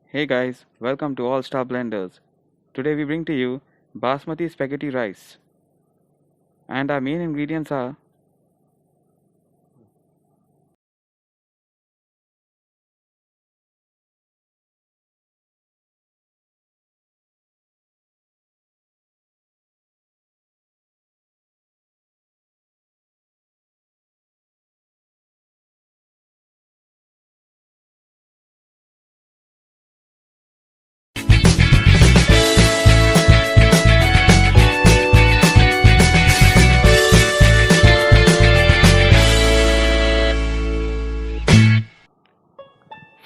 Hey guys, welcome to All Star Blenders. Today we bring to you Basmati spaghetti rice. And our main ingredients are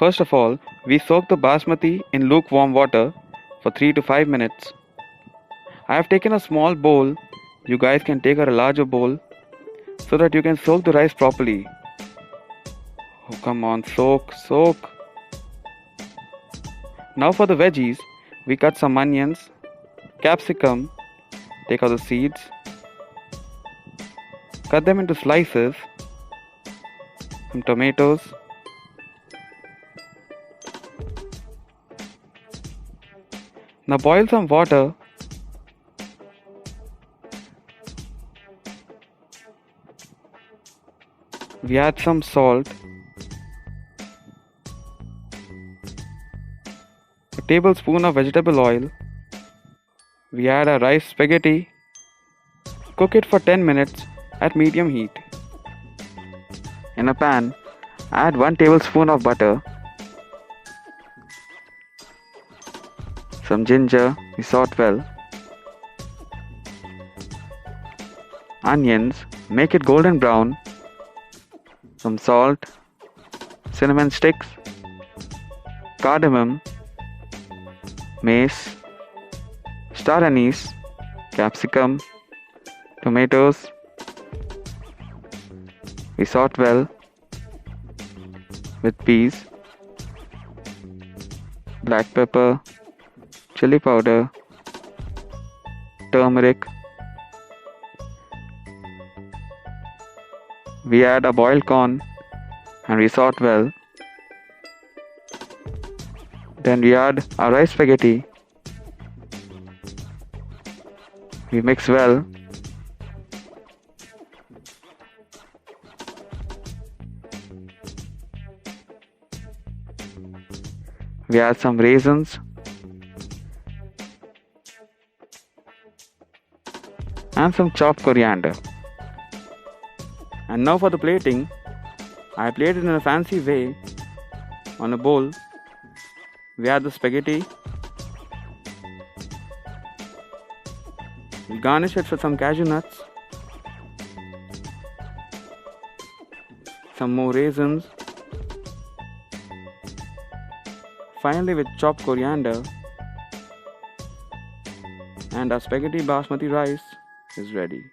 first of all, we soak the basmati in lukewarm water for 3 to 5 minutes. I have taken a small bowl. You guys can take a larger bowl so that you can soak the rice properly. Oh, come on, soak. Now for the veggies, we cut some onions, capsicum, take out the seeds, cut them into slices, some tomatoes, now boil some water. We add some salt, a tablespoon of vegetable oil. We add our rice spaghetti. Cook it for 10 minutes at medium heat. In a pan, add 1 tablespoon of butter, some ginger, we saute well, onions, make it golden brown, some salt, cinnamon sticks, cardamom, mace, star anise, capsicum, tomatoes. We saute well with peas, black pepper, chilli powder, turmeric. We add a boiled corn and we saute well. Then we add our rice spaghetti. We mix well. We add some raisins and some chopped coriander. And now for the plating, I plate it in a fancy way on a bowl. We add the spaghetti. We garnish it with some cashew nuts, some more raisins, finally with chopped coriander, and our spaghetti basmati rice is ready.